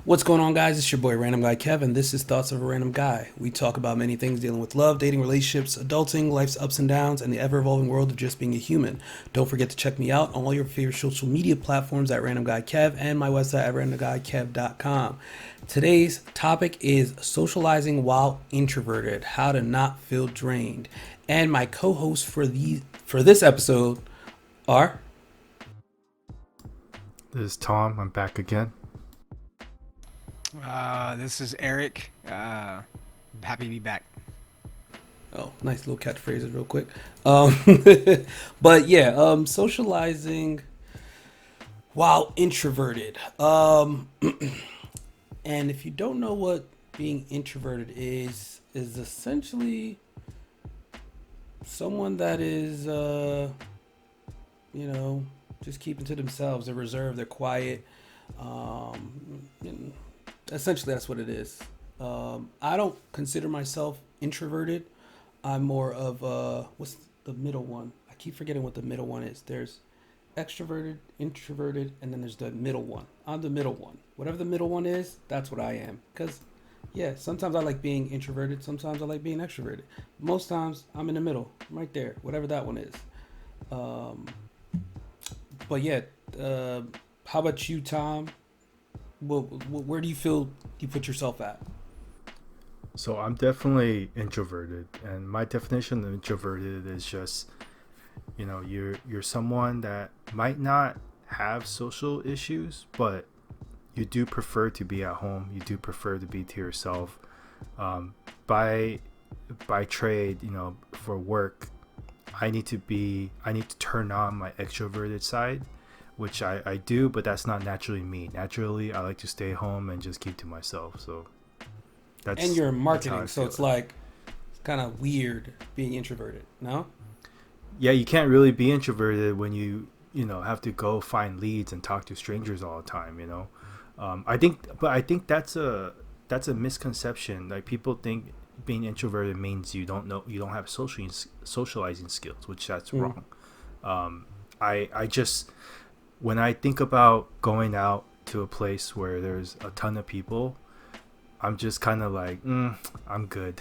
What's going on, guys? It's your boy Random Guy Kevin. This is Thoughts of a Random Guy. We talk about many things dealing with love, dating, relationships, adulting, life's ups and downs, and the ever evolving world of just being a human. Don't forget to check me out on all your favorite social media platforms at Random Guy Kev and my website at randomguykev.com. Today's topic is socializing while introverted, how to not feel drained. And my co-hosts for this episode are This is Tom. I'm back again. This is Eric. Happy to be back. Oh, nice little catchphrases real quick. Um, but yeah, socializing while introverted. And if you don't know what being introverted is essentially someone that is, just keeping to themselves. They're reserved. They're quiet. And essentially, that's what it is. I don't consider myself introverted. I'm more of what's the middle one? I keep forgetting what the middle one is. There's extroverted, introverted, and then there's the middle one. I'm the middle one. Whatever the middle one is, that's what I am. Because, yeah, sometimes I like being introverted. Sometimes I like being extroverted. Most times I'm in the middle, right there, whatever that one is. Um, but yeah, how about you, Tom? Where do you feel you put yourself at? So I'm definitely introverted, and my definition of introverted is just, you're someone that might not have social issues, but you do prefer to be at home. You do prefer to be to yourself. Um, by by trade, for work, I need to turn on my extroverted side, which I do, but that's not naturally me. Naturally, I like to stay home and just keep to myself. So And that's you're in that's how marketing, I so feel it's it. like it's kind of weird being introverted. No? Yeah, you can't really be introverted when you have to go find leads and talk to strangers all the time. I think that's a misconception. Like, people think being introverted means you don't have socializing skills, which that's Mm. wrong. I just, when I think about going out to a place where there's a ton of people, I'm just kind of like, I'm good.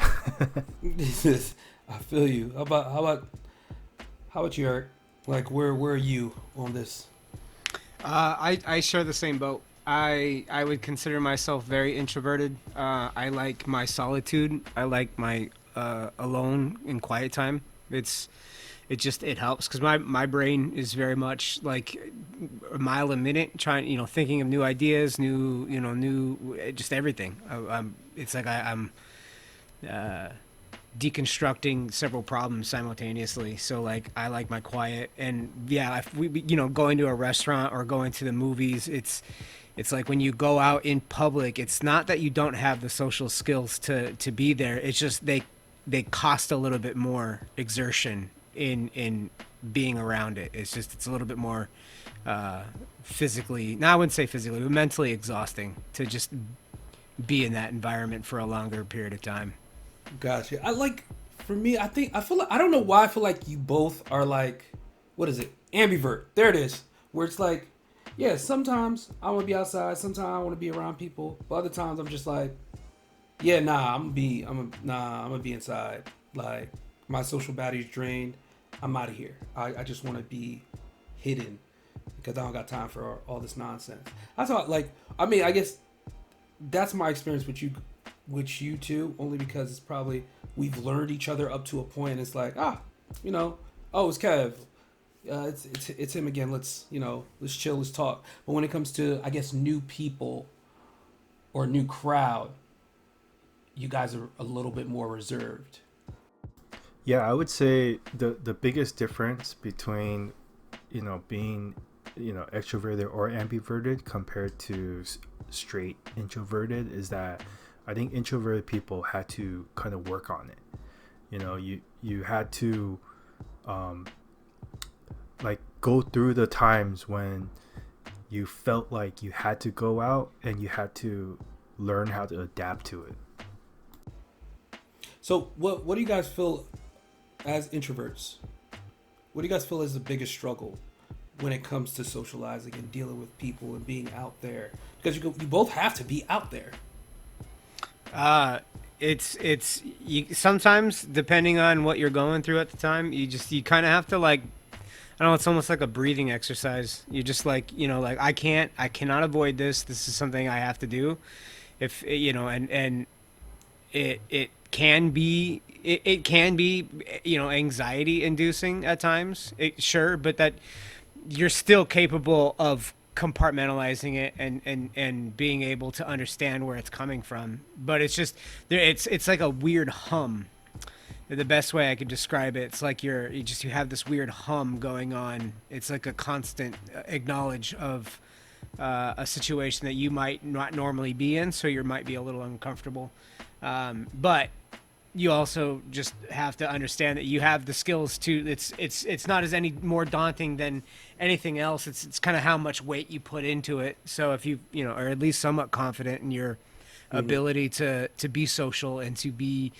I feel you. How about you, Eric? Like, where are you on this? I share the same boat. I would consider myself very introverted. I like my solitude. I like my alone and quiet time. It helps because my brain is very much like a mile a minute, trying thinking of new ideas, new just everything. It's like I'm uh, deconstructing several problems simultaneously. So like I like my quiet, and yeah, if going to a restaurant or going to the movies, it's like when you go out in public, it's not that you don't have the social skills to be there. It's just they cost a little bit more exertion in being around it. It's a little bit more uh, physically. Now I wouldn't say physically, but mentally exhausting to just be in that environment for a longer period of time. Gotcha. For me, I feel like I don't know why I feel like you both are like, what is it? Ambivert. There it is. Where it's like, yeah, sometimes I want to be outside, sometimes I want to be around people, but other times I'm just like, yeah, nah, I'm gonna be inside. Like, my social battery's drained. I'm out of here. I just want to be hidden because I don't got time for all this nonsense. That's all. Like, I mean, I guess that's my experience with you two, only because it's probably we've learned each other up to a point. It's like, you know, oh, it's Kev. It's him again. Let's chill, let's talk. But when it comes to, I guess, new people or new crowd, you guys are a little bit more reserved. Yeah, I would say the biggest difference between being extroverted or ambiverted compared to straight introverted is that I think introverted people had to kind of work on it. You had to um, like go through the times when you felt like you had to go out and you had to learn how to adapt to it. So, what do you guys feel as introverts? What do you guys feel is the biggest struggle when it comes to socializing and dealing with people and being out there? Because you both have to be out there. Uh, it's you sometimes depending on what you're going through at the time, you kind of have to like I don't know, it's almost like a breathing exercise. You just like, like I cannot avoid this. This is something I have to do. If and it can be anxiety inducing at times. Sure, but that you're still capable of compartmentalizing it and being able to understand where it's coming from. But it's just there. It's like a weird hum. The best way I could describe it, it's like you have this weird hum going on. It's like a constant acknowledge of a situation that you might not normally be in, so you might be a little uncomfortable. But you also just have to understand that you have the skills to. It's not as any more daunting than anything else. It's kind of how much weight you put into it. So if you are at least somewhat confident in your ability to be social and to be,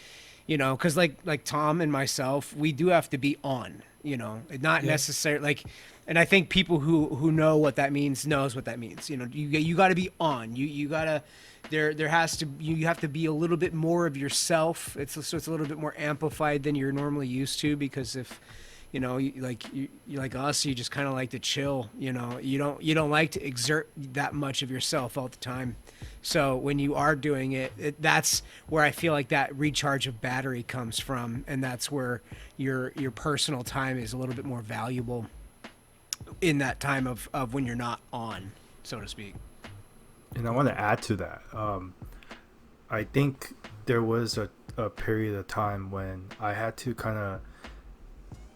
because like Tom and myself, we do have to be on. Not necessarily like. And I think people who know what that means knows what that means. You got to be on. You got to there has to you have to be a little bit more of yourself. It's a little bit more amplified than you're normally used to, because if you like us, you just kind of like to chill. You don't like to exert that much of yourself all the time. So when you are doing it, that's where I feel like that recharge of battery comes from, and that's where your personal time is a little bit more valuable in that time of when you're not on, so to speak. And I want to add to that. I think there was a period of time when I had to kind of,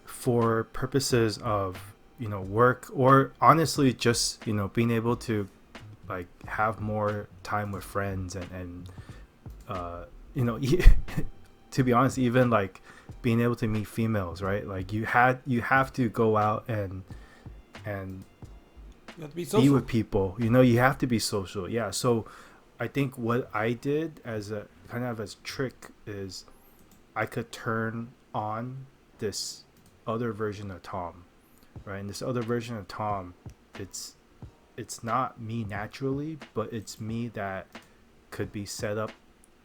for purposes of work, or honestly just being able to like have more time with friends and to be honest, even like being able to meet females, right? Like you have to go out and You have to be social. be with people. You have to be social. Yeah. So I think what I did as a kind of as trick is I could turn on this other version of Tom, right? And this other version of Tom, it's not me naturally, but it's me that could be set up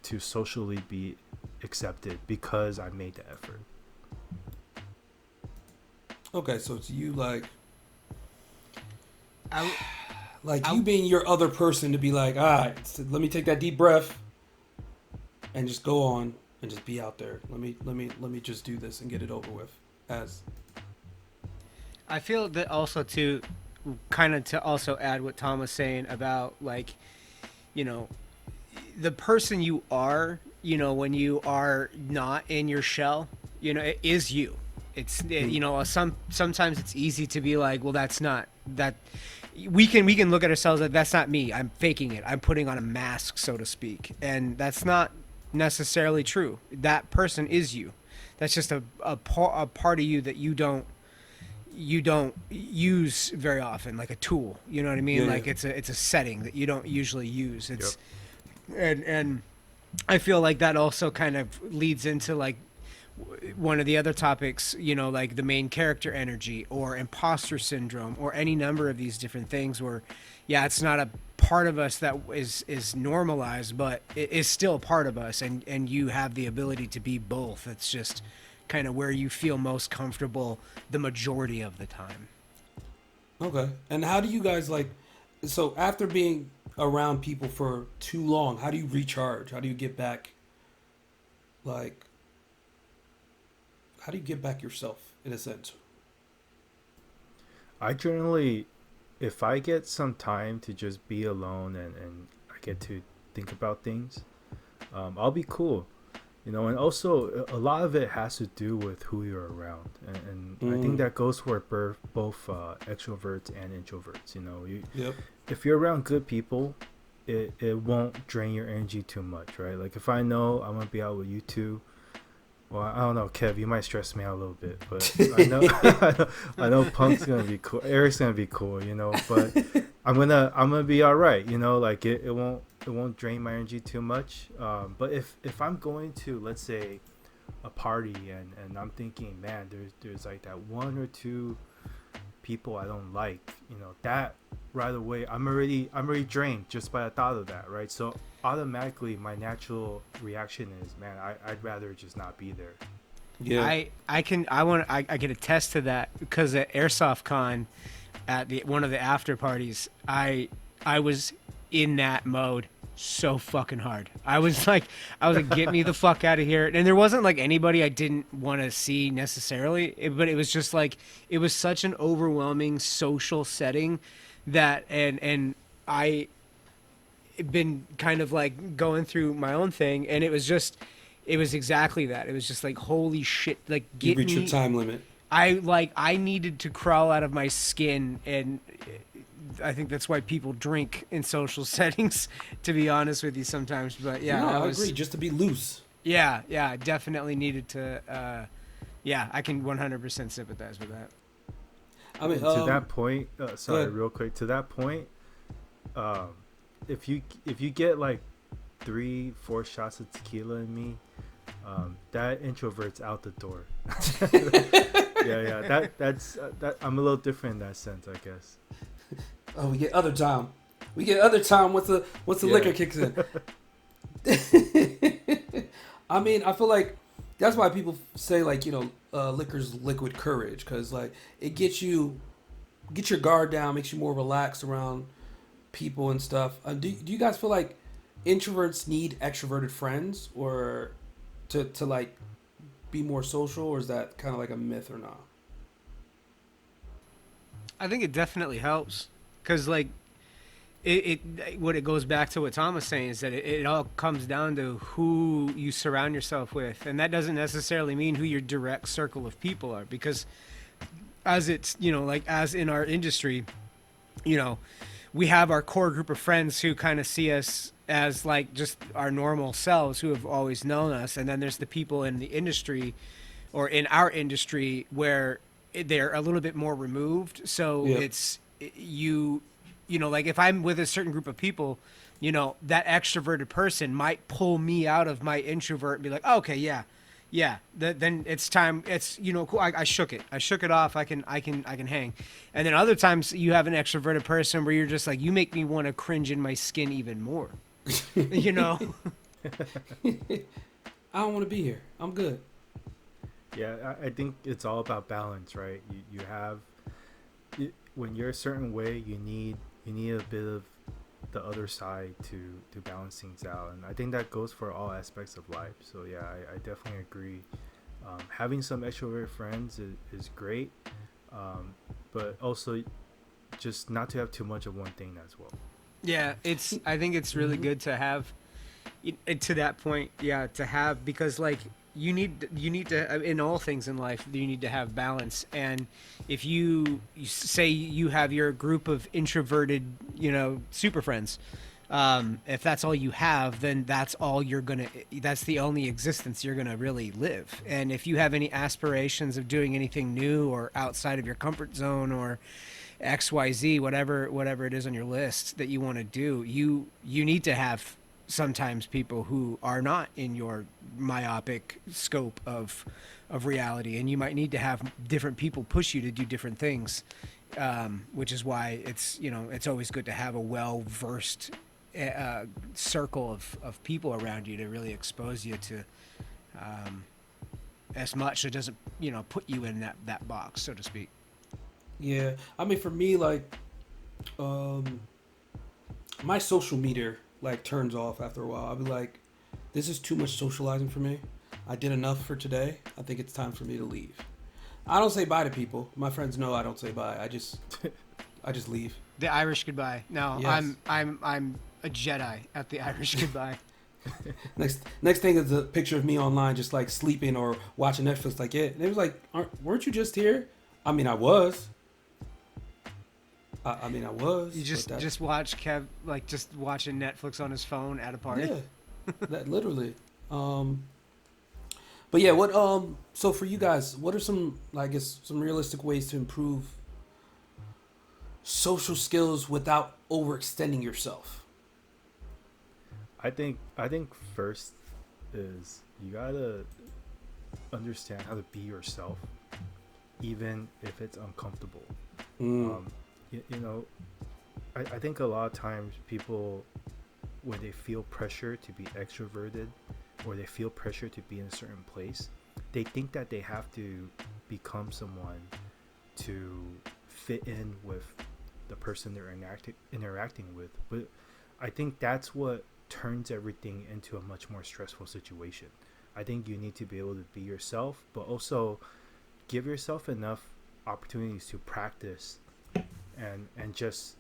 to socially be accepted because I made the effort. Okay, so it's you I, you being your other person to be like, all right, so let me take that deep breath and just go on and just be out there. Let me just do this and get it over with. I feel that also to kind of to also add what Tom was saying about like, the person you are, when you are not in your shell, it is you. It's sometimes it's easy to be like, well, that's not that. We can look at ourselves like that's not me. I'm faking it. I'm putting on a mask, so to speak, and that's not necessarily true. That person is you. That's just a part of you that you don't use very often, like a tool. You know what I mean? Yeah, Like yeah. it's a setting that you don't usually use. It's Yep. and I feel like that also kind of leads into like one of the other topics, like the main character energy or imposter syndrome or any number of these different things where, yeah, it's not a part of us that is normalized, but it is still a part of us, and you have the ability to be both. It's just kind of where you feel most comfortable the majority of the time. Okay. And how do you guys so after being around people for too long, how do you recharge? How do you get back like how do you get back yourself in a sense? I generally, if I get some time to just be alone and I get to think about things, I'll be cool. And also a lot of it has to do with who you're around, and I think that goes for both extroverts and introverts. Yep. If you're around good people, it won't drain your energy too much, right? Like if I know I'm gonna be out with you two, well, I don't know, Kev, you might stress me out a little bit, but I know Punk's gonna be cool, Eric's gonna be cool, but I'm gonna be all right, like it won't drain my energy too much. But if I'm going to, let's say, a party and I'm thinking, man, there's like that one or two people I don't like, that right away I'm already drained just by the thought of that, right? So automatically my natural reaction is, man, I'd rather just not be there. Yeah. I can attest to that because at Airsoft Con at one of the after parties, I was in that mode so fucking hard. I was like, get me the fuck out of here. And there wasn't like anybody I didn't want to see necessarily, but it was just like it was such an overwhelming social setting that and I been kind of like going through my own thing, and it was exactly that. It was just like, holy shit, like You get reach your me. time limit. I needed to crawl out of my skin, and I think that's why people drink in social settings, to be honest with you sometimes. But yeah, No, I I was, agree. Just to be loose. yeah, I definitely needed to. Yeah, I can 100% sympathize with that. I mean, And to that point, sorry, ahead. real quick. To that point, if you get like 3-4 shots of tequila in me, that introvert's out the door. Yeah. That I'm a little different in that sense, I guess. Oh, we get other time. We get other time once the Yeah. liquor kicks in. I mean, I feel like that's why people say like liquor's liquid courage, because like it gets your guard down, makes you more relaxed around people and stuff. Do you guys feel like introverts need extroverted friends or to like be more social, or is that kind of like a myth or not? I think it definitely helps because like what it goes back to what Tom was saying is that it all comes down to who you surround yourself with, and that doesn't necessarily mean who your direct circle of people are, because as it's like as in our industry, you know we have our core group of friends who kind of see us as like just our normal selves who have always known us, and then there's the people in the industry or in our industry where they're a little bit more removed. So Yeah. it's like if I'm with a certain group of people, that extroverted person might pull me out of my introvert and be like, oh, okay, yeah, yeah. Then it's time. It's cool. I shook it. I shook it off. I can hang. And then other times you have an extroverted person where you're just like, you make me want to cringe in my skin even more. you know. I don't want to be here. I'm good. Yeah, I think it's all about balance, right? You have when you're a certain way, you need a bit of the other side to balance things out, and I think that goes for all aspects of life. So yeah, I definitely agree. Having some extrovert friends is great, but also just not to have too much of one thing as well. Yeah, I think it's really Mhm. good to have to that point, yeah, to have, because like you need to in all things in life you need to have balance. And if you say you have your group of introverted super friends, if that's all you have, then that's the only existence you're gonna really live. And if you have any aspirations of doing anything new or outside of your comfort zone or XYZ, whatever it is on your list that you want to do, you need to have sometimes people who are not in your myopic scope of reality, and you might need to have different people push you to do different things, which is why it's always good to have a well versed circle of people around you to really expose you to as much, so it doesn't put you in that box, so to speak. Yeah. I mean, for me, like, um, my social meter like turns off after a while. I'll be like, this is too much socializing for me. I did enough for today. I think it's time for me to leave. I don't say bye to people. My friends know I don't say bye. I just leave. The Irish goodbye. No, Yes. I'm a Jedi at the Irish goodbye. Next thing is a picture of me online, just like sleeping or watching Netflix. Like, yeah, and they was like, weren't you just here? I mean, I was. I mean, I was. You but that, just watch Kev like just watching Netflix on his phone at a party. yeah, that literally. Um, but yeah, what so for you guys, what are some, I guess, some realistic ways to improve social skills without overextending yourself? I think first is you gotta understand how to be yourself, even if it's uncomfortable. Mm. You know, I think a lot of times people, when they feel pressure to be extroverted or they feel pressure to be in a certain place, they think that they have to become someone to fit in with the person they're interacting with. But I think that's what turns everything into a much more stressful situation. I think you need to be able to be yourself, but also give yourself enough opportunities to practice and just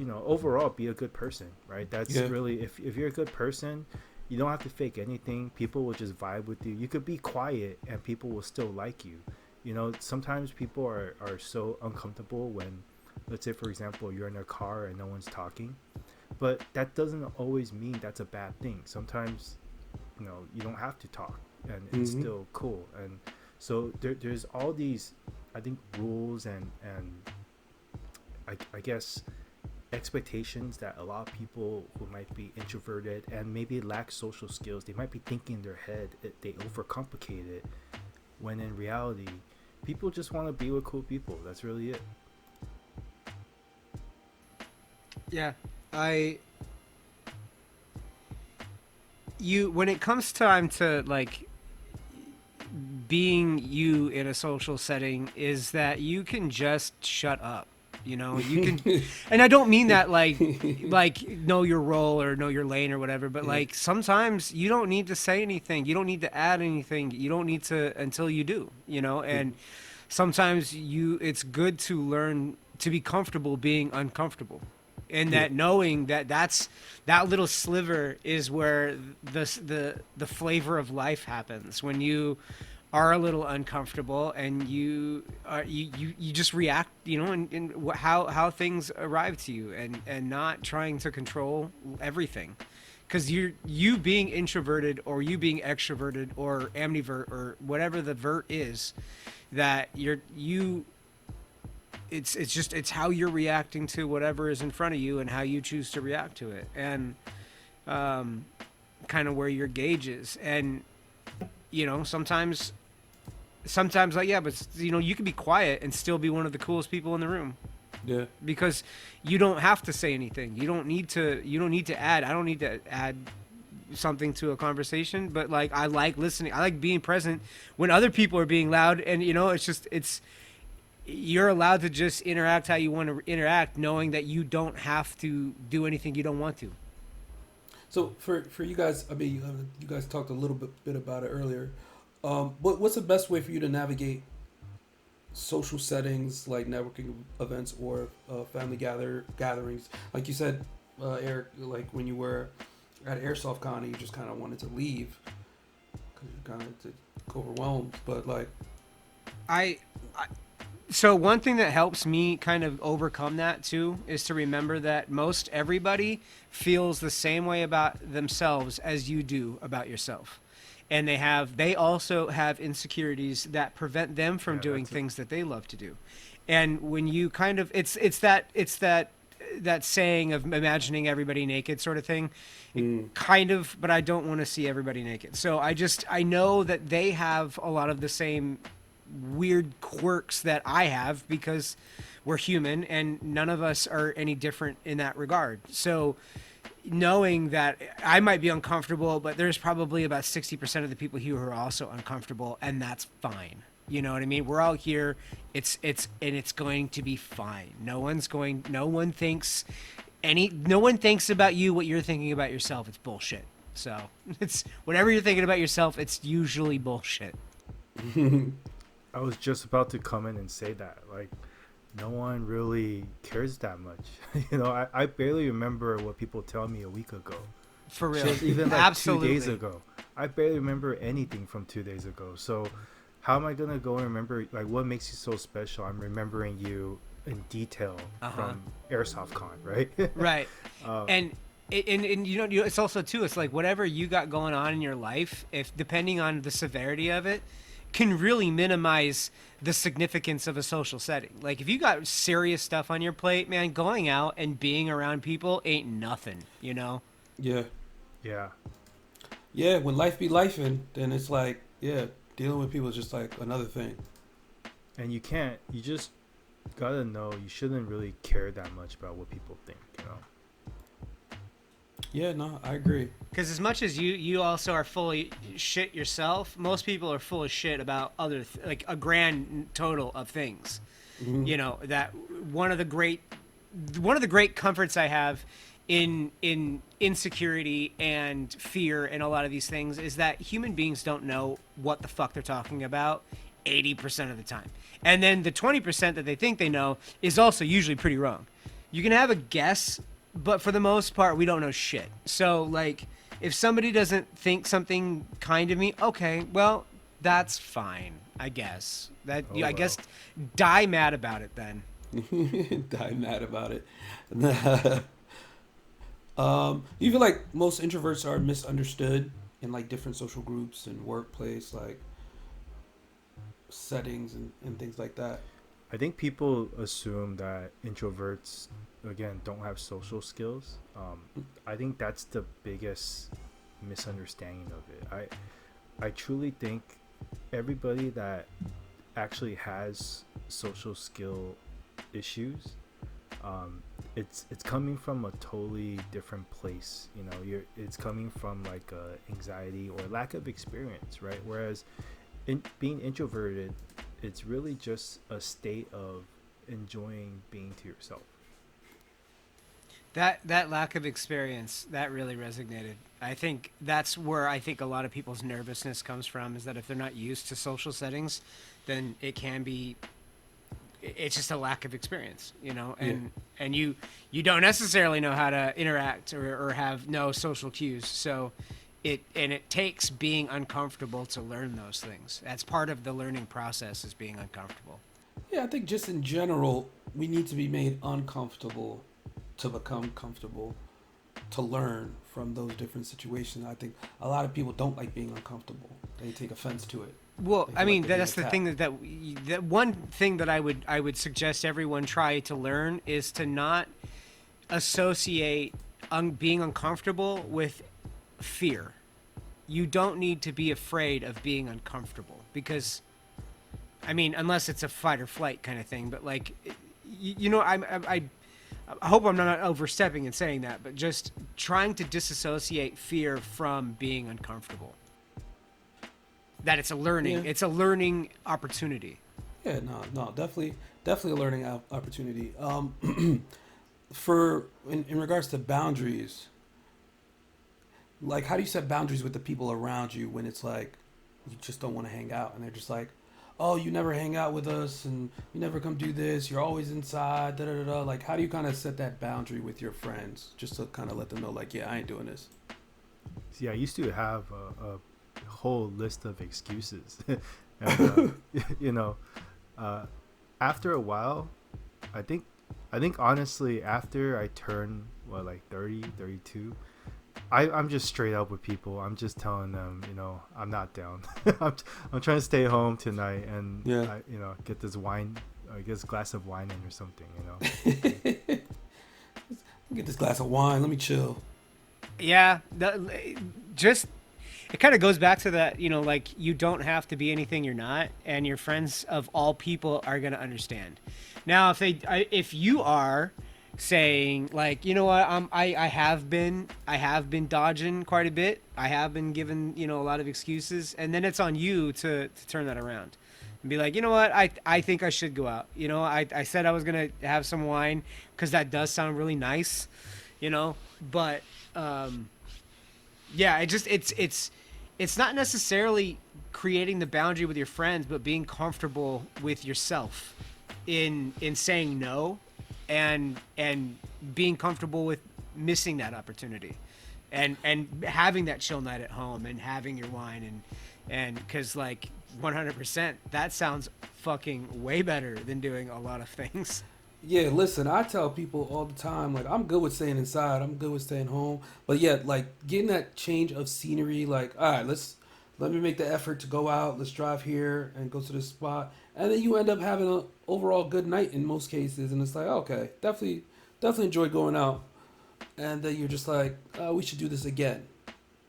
overall be a good person, right? That's Yeah. really, if you're a good person, you don't have to fake anything. People will just vibe with you. You could be quiet and people will still like you. Sometimes people are so uncomfortable when, let's say for example, you're in a car and no one's talking, but that doesn't always mean that's a bad thing. Sometimes you don't have to talk and it's Mm-hmm. still cool. And so there's all these, I think, rules and I guess expectations that a lot of people who might be introverted and maybe lack social skills, they might be thinking in their head they overcomplicate it, when in reality people just want to be with cool people. That's really it. Yeah, I you when it comes time to like being you in a social setting is that you can just shut up. You can, and I don't mean that like know your role or know your lane or whatever, but Yeah. like sometimes you don't need to say anything. You don't need to add anything. You don't need to until you do. And sometimes it's good to learn to be comfortable being uncomfortable. And Yeah. that knowing that little sliver is where the flavor of life happens when you are a little uncomfortable and you just react, and how things arrive to you, and not trying to control everything, because you being introverted or you being extroverted or ambivert or whatever the vert is, that it's how you're reacting to whatever is in front of you and how you choose to react to it, and kind of where your gauge is. And sometimes like, yeah, but you can be quiet and still be one of the coolest people in the room, Yeah. because you don't have to say anything. You don't need to add. I don't need to add something to a conversation, but like, I like listening. I like being present when other people are being loud, and it's you're allowed to just interact how you want to interact, knowing that you don't have to do anything you don't want to. So for you guys, I mean, you guys talked a little bit about it earlier. What's the best way for you to navigate social settings like networking events or family gatherings? Like you said, Eric, like when you were at Airsoft Con, you just kind of wanted to leave because you're kind of overwhelmed. But like, I So one thing that helps me kind of overcome that too is to remember that most everybody feels the same way about themselves as you do about yourself. And they also have insecurities that prevent them from Yeah, doing that's things that they love to do. And when you kind of it's that saying of imagining everybody naked sort of thing. Kind of, but I don't want to see everybody naked. So I know that they have a lot of the same weird quirks that I have, because we're human and none of us are any different in that regard. So knowing that I might be uncomfortable, but there's probably about 60% of the people here who are also uncomfortable, and that's fine. You know what I mean? We're all here. It's going to be fine. No one thinks about you what you're thinking about yourself. It's bullshit. So it's whatever you're thinking about yourself, it's usually bullshit. I was just about to come in and say that, like, no one really cares that much. I barely remember what people tell me a week ago. For real. Shit, even like Absolutely. 2 days ago. I barely remember anything from 2 days ago. So how am I gonna go and remember, like, what makes you so special? I'm remembering you in detail from Airsoft Con, right? Right. And it's also too, it's like whatever you got going on in your life, if depending on the severity of it, can really minimize the significance of a social setting. Like if you got serious stuff on your plate, man, going out and being around people ain't nothing. yeah, Yeah. yeah. When life be lifing, then it's like, yeah, dealing with people is just like another thing. And you gotta know you shouldn't really care that much about what people think. You know. Yeah, no, I agree. Because as much as you also are full of shit yourself, most people are full of shit about like a grand total of things. Hmm. You know that one of the great one of the great comforts I have in insecurity and fear and a lot of these things is that human beings don't know what the fuck they're talking about 80% of the time. And then the 20% that they think they know is also usually pretty wrong. You can have a guess, but for the most part we don't know shit. So like if somebody doesn't think something kind of me, okay, well, that's fine, I guess. That Oh I well. guess die mad about it then. Die mad about it. You feel like most introverts are misunderstood in like different social groups and workplace like settings and things like that. I think people assume that introverts, again, don't have social skills. I think that's the biggest misunderstanding of it. I truly think everybody that actually has social skill issues, um, it's coming from a totally different place. You know, it's coming from like anxiety or lack of experience, right? Whereas being introverted, it's really just a state of enjoying being to yourself. That lack of experience that really resonated. I think that's where I think a lot of people's nervousness comes from is that if they're not used to social settings, then it can be it's just a lack of experience, you know, Yeah. and you don't necessarily know how to interact or have no social cues. So it takes being uncomfortable to learn those things. That's part of the learning process is being uncomfortable. Yeah, I think just in general, we need to be made uncomfortable to become comfortable to learn from those different situations. I think a lot of people don't like being uncomfortable. They take offense to it. Well, They I feel like mean they're being that's the thing attacked. that one thing that I would suggest everyone try to learn is to not associate being uncomfortable with fear. You don't need to be afraid of being uncomfortable because I mean unless it's a fight or flight kind of thing, but like you know I hope I'm not overstepping in saying that, but just trying to disassociate fear from being uncomfortable. That Yeah, it's a learning opportunity. yeah, no, definitely a learning opportunity. For in regards to boundaries, like how do you set boundaries with the people around you when it's like you just don't want to hang out and they're just like, oh, you never hang out with us and you never come do this. You're always inside. Da da da. Da. Like, how do you kind of set that boundary with your friends just to kind of let them know, like, yeah, I ain't doing this. See, I used to have a whole list of excuses, and you know, uh, after a while, I think, I think honestly, after I turned what like 30, 32, I'm just straight up with people. I'm just telling them, you know, I'm not down. I'm trying to stay home tonight and Yeah. you know, get this wine, get this glass of wine in or something, you know. Get this glass of wine. Let me chill. Yeah, just it kind of goes back to that, you know, like you don't have to be anything you're not, and your friends of all people are gonna understand. Now, if you are saying like, you know what, I have been dodging quite a bit. I have been given you know a lot of excuses, and then it's on you to turn that around and be like, you know what, I think I should go out. You know, I said I was gonna have some wine because that does sound really nice, you know, but um, yeah, it's not necessarily creating the boundary with your friends, but being comfortable with yourself in saying no, and being comfortable with missing that opportunity, and having that chill night at home and having your wine and because like 100% that sounds fucking way better than doing a lot of things. Yeah, listen, I tell people all the time, like, I'm good with staying inside. I'm good with staying home. But yeah, like, getting that change of scenery, like, all right, let me make the effort to go out. Let's drive here and go to this spot. And then you end up having an overall good night in most cases. And it's like, okay, definitely enjoy going out. And then you're just like, we should do this again.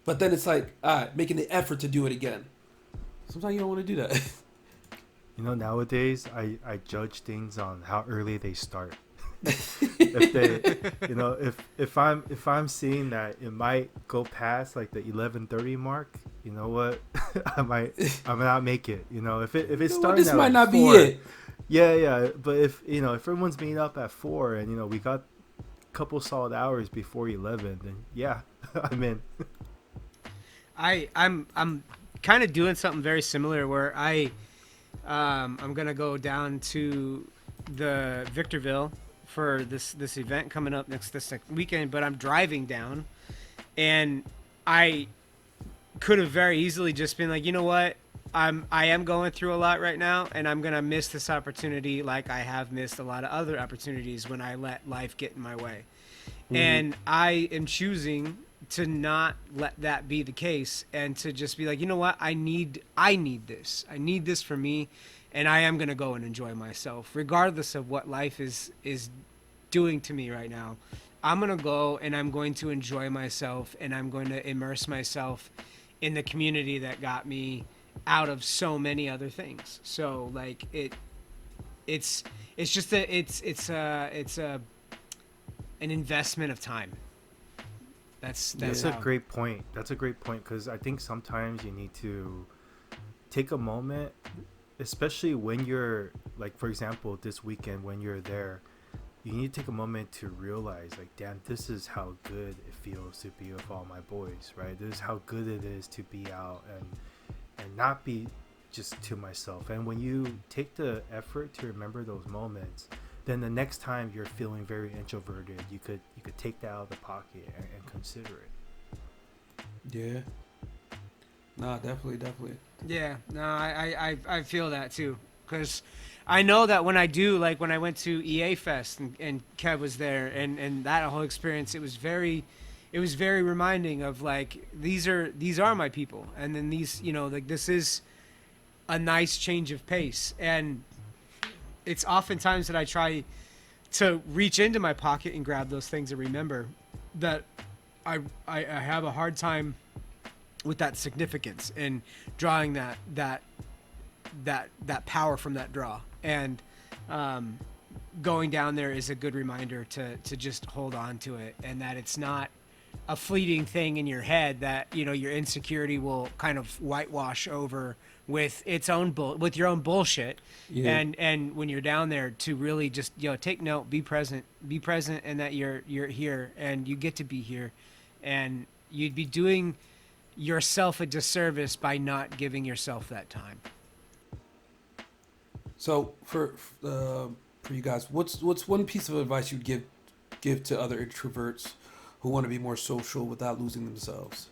But then it's like, all right, making the effort to do it again. Sometimes you don't want to do that. Nowadays I judge things on how early they start. If they, if I'm seeing that it might go past like the 11:30 mark, you know what, I might not make it. If it's starting This at might like not be 4, it. yeah. But if everyone's meeting up at 4 and we got a couple solid hours before 11, then yeah, I'm in. I'm kind of doing something very similar where I'm gonna go down to the Victorville for this event coming up this next weekend, but I'm driving down, and I could have very easily just been like, you know what, I am going through a lot right now, and I'm gonna miss this opportunity like I have missed a lot of other opportunities when I let life get in my way. And I am choosing to not let that be the case and to just be like, you know what, I need this for me, and I am going to go and enjoy myself regardless of what life is doing to me right now. I'm going to go and I'm going to enjoy myself, and I'm going to immerse myself in the community that got me out of so many other things. So like it's just a an investment of time. That's That's a great point. That's a great point, because I think sometimes you need to take a moment, especially when you're like, for example, this weekend when you're there, you need to take a moment to realize, like, damn, this is how good it feels to be with all my boys, right? This is how good it is to be out and not be just to myself. And when you take the effort to remember those moments, then the next time you're feeling very introverted, you could take that out of the pocket and consider it. Yeah. Nah, definitely. Yeah, no, I feel that too, because I know that when I do, like when I went to EA Fest and Kev was there, and that whole experience, it was very reminding of like these are my people, and then these, like this is a nice change of pace. And it's oftentimes that I try to reach into my pocket and grab those things and remember that I have a hard time with that significance and drawing that power from that draw. And going down there is a good reminder to just hold on to it, and that it's not a fleeting thing in your head that your insecurity will kind of whitewash over with its own with your own bullshit. Yeah. And when you're down there, to really just take note, be present, and that you're here and you get to be here, and you'd be doing yourself a disservice by not giving yourself that time. So for you guys, what's one piece of advice you'd give to other introverts who want to be more social without losing themselves?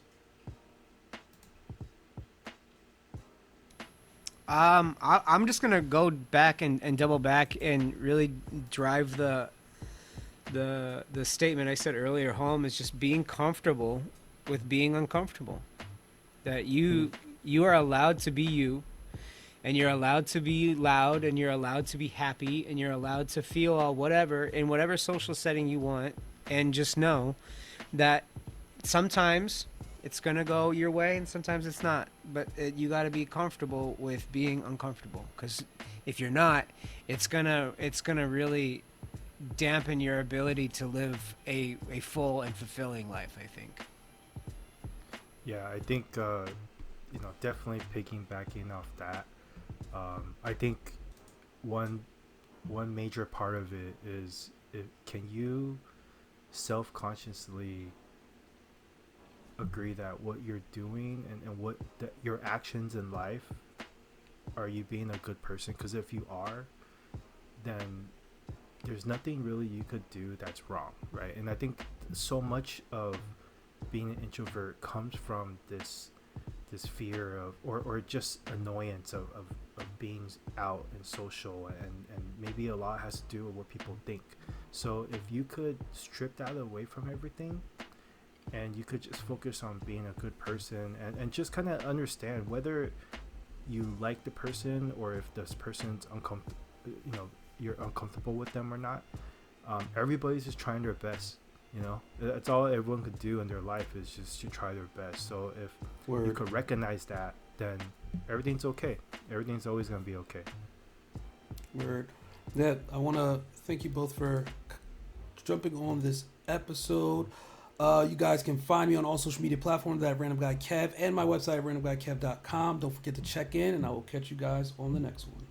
I'm just gonna go back and double back and really drive the statement I said earlier home, is just being comfortable with being uncomfortable. That you are allowed to be you, and you're allowed to be loud, and you're allowed to be happy, and you're allowed to feel all whatever in whatever social setting you want, and just know that sometimes it's gonna go your way and sometimes it's not, but you got to be comfortable with being uncomfortable, because if you're not, it's gonna really dampen your ability to live a full and fulfilling life, I think. Yeah, I think definitely piggybacking off that. I think one major part of it is, can you self-consciously agree that what you're doing and what your actions in life, are you being a good person? Because if you are, then there's nothing really you could do that's wrong, right? And I think so much of being an introvert comes from this fear of, or just annoyance of being out and social, and maybe a lot has to do with what people think. So if you could strip that away from everything, and you could just focus on being a good person, and just kind of understand whether you like the person, or if this person's uncomfortable, you're uncomfortable with them or not. Everybody's just trying their best. That's all everyone could do in their life, is just to try their best. So if you could recognize that, then everything's okay. Everything's always going to be okay. Word. Yeah, I want to thank you both for jumping on this episode. You guys can find me on all social media platforms at Random Guy Kev and my website at randomguykev.com. Don't forget to check in, and I will catch you guys on the next one.